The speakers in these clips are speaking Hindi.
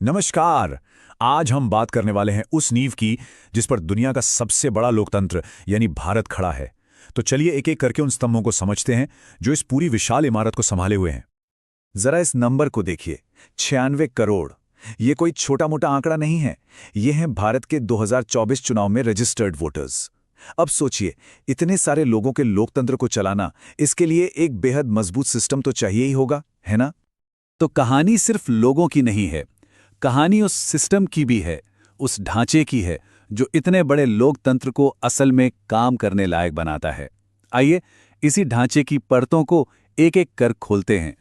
नमस्कार। आज हम बात करने वाले हैं उस नींव की जिस पर दुनिया का सबसे बड़ा लोकतंत्र यानी भारत खड़ा है। तो चलिए एक एक करके उन स्तंभों को समझते हैं जो इस पूरी विशाल इमारत को संभाले हुए हैं। जरा इस नंबर को देखिए, 96 करोड़। ये कोई छोटा मोटा आंकड़ा नहीं है। ये हैं भारत के 2024 चुनाव में रजिस्टर्ड वोटर्स। अब सोचिए, इतने सारे लोगों के लोकतंत्र को चलाना, इसके लिए एक बेहद मजबूत सिस्टम तो चाहिए ही होगा, है ना? तो कहानी सिर्फ लोगों की नहीं है, कहानी उस सिस्टम की भी है, उस ढांचे की है जो इतने बड़े लोकतंत्र को असल में काम करने लायक बनाता है। आइए इसी ढांचे की परतों को एक एक कर खोलते हैं।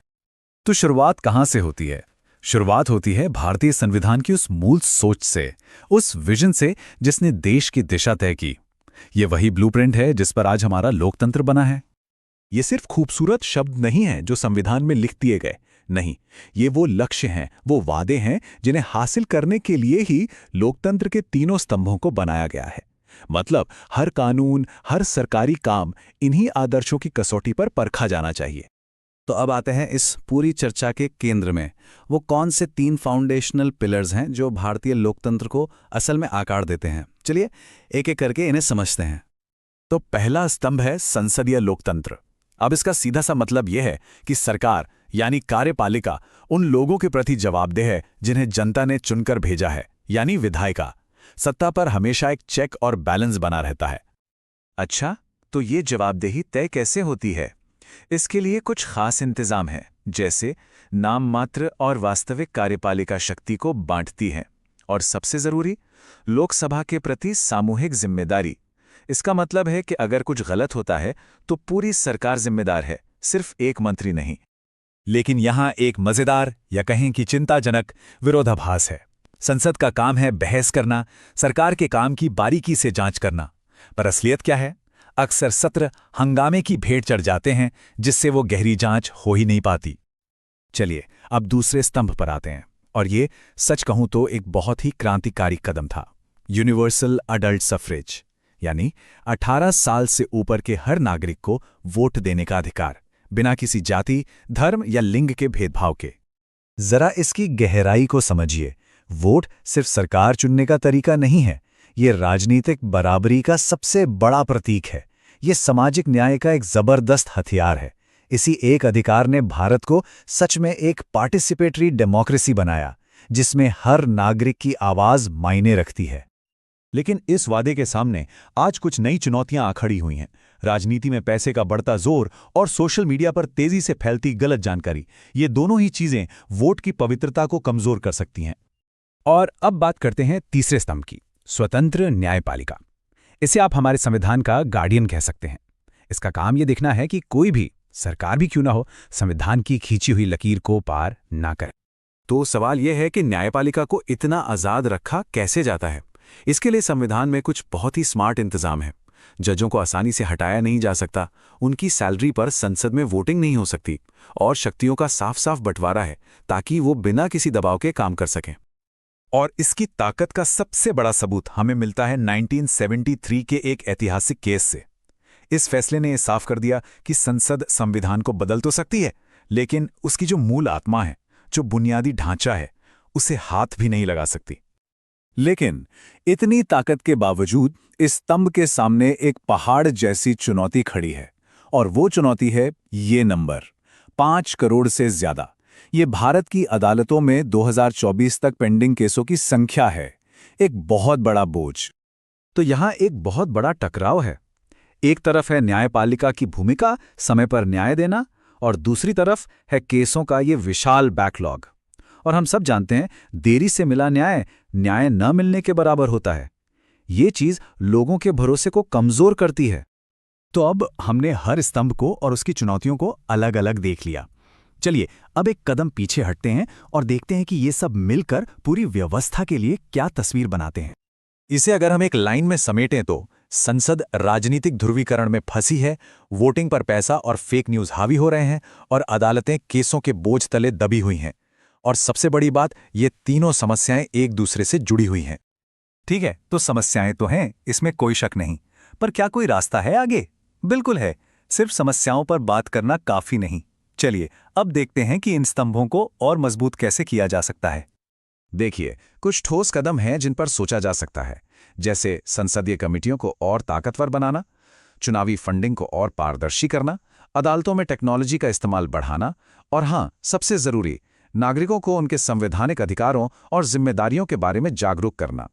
तो शुरुआत कहाँ से होती है? शुरुआत होती है भारतीय संविधान की उस मूल सोच से, उस विजन से जिसने देश की दिशा तय की। ये वही ब्लूप्रिंट है जिस पर आज हमारा लोकतंत्र बना है। ये सिर्फ खूबसूरत शब्द नहीं हैं जो संविधान में लिख दिए गए। नहीं, ये वो लक्ष्य हैं, वो वादे हैं जिन्हें हासिल करने के लिए ही लोकतंत्र के तीनों स्तंभों को बनाया गया है। मतलब हर कानून, हर सरकारी काम इन्हीं आदर्शों की कसौटी पर परखा जाना चाहिए। तो अब आते हैं इस पूरी चर्चा के केंद्र में। वो कौन से 3 फाउंडेशनल पिलर्स हैं जो भारतीय लोकतंत्र को असल में आकार देते हैं? चलिए एक एक करके इन्हें समझते हैं। तो पहला स्तंभ है संसदीय लोकतंत्र। अब इसका सीधा सा मतलब यह है कि सरकार यानी कार्यपालिका उन लोगों के प्रति जवाबदेह है जिन्हें जनता ने चुनकर भेजा है, यानी विधायिका। सत्ता पर हमेशा एक चेक और बैलेंस बना रहता है। अच्छा, तो ये जवाबदेही तय कैसे होती है? इसके लिए कुछ खास इंतजाम है, जैसे नाम मात्र और वास्तविक कार्यपालिका शक्ति को बांटती है। और सबसे जरूरी, लोकसभा के प्रति सामूहिक जिम्मेदारी। इसका मतलब है कि अगर कुछ गलत होता है तो पूरी सरकार जिम्मेदार है, सिर्फ एक मंत्री नहीं। लेकिन यहां एक मजेदार या कहें कि चिंताजनक विरोधाभास है। संसद का काम है बहस करना, सरकार के काम की बारीकी से जांच करना। पर असलियत क्या है? अक्सर सत्र हंगामे की भेंट चढ़ जाते हैं जिससे वो गहरी जांच हो ही नहीं पाती। चलिए अब दूसरे स्तंभ पर आते हैं, और ये सच कहूं तो एक बहुत ही क्रांतिकारी कदम था। यूनिवर्सल अडल्ट सफरेज, यानी 18 साल से ऊपर के हर नागरिक को वोट देने का अधिकार, बिना किसी जाति, धर्म या लिंग के भेदभाव के। जरा इसकी गहराई को समझिए। वोट सिर्फ सरकार चुनने का तरीका नहीं है, ये राजनीतिक बराबरी का सबसे बड़ा प्रतीक है। ये सामाजिक न्याय का एक जबरदस्त हथियार है। इसी एक अधिकार ने भारत को सच में एक पार्टिसिपेटरी डेमोक्रेसी बनाया, जिसमें हर नागरिक की आवाज मायने रखती है। लेकिन इस वादे के सामने आज कुछ नई चुनौतियां आ खड़ी हुई हैं। राजनीति में पैसे का बढ़ता जोर और सोशल मीडिया पर तेजी से फैलती गलत जानकारी, ये दोनों ही चीजें वोट की पवित्रता को कमजोर कर सकती हैं। और अब बात करते हैं तीसरे स्तंभ की, स्वतंत्र न्यायपालिका। इसे आप हमारे संविधान का गार्डियन कह सकते हैं। इसका काम यह देखना है कि कोई भी, सरकार भी क्यों ना हो, संविधान की खींची हुई लकीर को पार ना करे। तो सवाल यह है कि न्यायपालिका को इतना आजाद रखा कैसे जाता है? इसके लिए संविधान में कुछ बहुत ही स्मार्ट इंतजाम है। जजों को आसानी से हटाया नहीं जा सकता, उनकी सैलरी पर संसद में वोटिंग नहीं हो सकती, और शक्तियों का साफ साफ बंटवारा है ताकि वो बिना किसी दबाव के काम कर सकें। और इसकी ताकत का सबसे बड़ा सबूत हमें मिलता है 1973 के एक ऐतिहासिक केस से। इस फैसले ने यह साफ कर दिया कि संसद संविधान को बदल तो सकती है, लेकिन उसकी जो मूल आत्मा है, जो बुनियादी ढांचा है, उसे हाथ भी नहीं लगा सकती। लेकिन इतनी ताकत के बावजूद इस स्तंभ के सामने एक पहाड़ जैसी चुनौती खड़ी है, और वो चुनौती है ये नंबर, 5 करोड़ से ज्यादा। ये भारत की अदालतों में 2024 तक पेंडिंग केसों की संख्या है। एक बहुत बड़ा बोझ। तो यहां एक बहुत बड़ा टकराव है। एक तरफ है न्यायपालिका की भूमिका, समय पर न्याय देना, और दूसरी तरफ है केसों का ये विशाल बैकलॉग। और हम सब जानते हैं, देरी से मिला न्याय न्याय न मिलने के बराबर होता है। ये चीज लोगों के भरोसे को कमजोर करती है। तो अब हमने हर स्तंभ को और उसकी चुनौतियों को अलग अलग देख लिया। चलिए अब एक कदम पीछे हटते हैं और देखते हैं कि ये सब मिलकर पूरी व्यवस्था के लिए क्या तस्वीर बनाते हैं। इसे अगर हम एक लाइन में समेटें तो संसद राजनीतिक ध्रुवीकरण में फंसी है, वोटिंग पर पैसा और फेक न्यूज हावी हो रहे हैं, और अदालतें केसों के बोझ तले दबी हुई हैं। और सबसे बड़ी बात, ये तीनों समस्याएं एक दूसरे से जुड़ी हुई हैं। ठीक है, तो समस्याएं तो हैं, इसमें कोई शक नहीं। पर क्या कोई रास्ता है आगे? बिल्कुल है। सिर्फ समस्याओं पर बात करना काफी नहीं। चलिए अब देखते हैं कि इन स्तंभों को और मजबूत कैसे किया जा सकता है। देखिए, कुछ ठोस कदम हैं जिन पर सोचा जा सकता है, जैसे संसदीय कमेटियों को और ताकतवर बनाना, चुनावी फंडिंग को और पारदर्शी करना, अदालतों में टेक्नोलॉजी का इस्तेमाल बढ़ाना और हाँ, सबसे जरूरी, नागरिकों को उनके संवैधानिक अधिकारों और जिम्मेदारियों के बारे में जागरूक करना।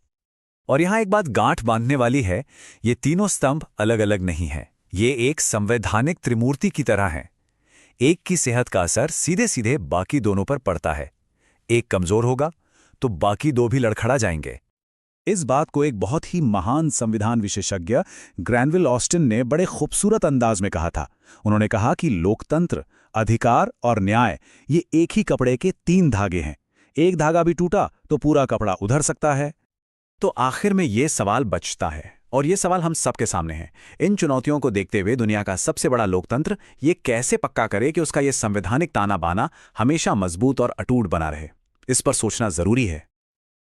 और यहाँ एक बात गांठ बांधने वाली है, ये तीनों स्तंभ अलग अलग नहीं है, ये एक संवैधानिक त्रिमूर्ति की तरह है। एक की सेहत का असर सीधे सीधे बाकी दोनों पर पड़ता है। एक कमजोर होगा तो बाकी दो भी लड़खड़ा जाएंगे। इस बात को एक बहुत ही महान संविधान विशेषज्ञ ग्रैनविल ऑस्टिन ने बड़े खूबसूरत अंदाज में कहा था। उन्होंने कहा कि लोकतंत्र, अधिकार और न्याय ये एक ही कपड़े के 3 धागे हैं। एक धागा भी टूटा तो पूरा कपड़ा उधर सकता है। तो आखिर में ये सवाल बचता है, और ये सवाल हम सबके सामने है। इन चुनौतियों को देखते हुए दुनिया का सबसे बड़ा लोकतंत्र ये कैसे पक्का करे कि उसका ये संवैधानिक ताना बाना हमेशा मजबूत और अटूट बना रहे? इस पर सोचना जरूरी है।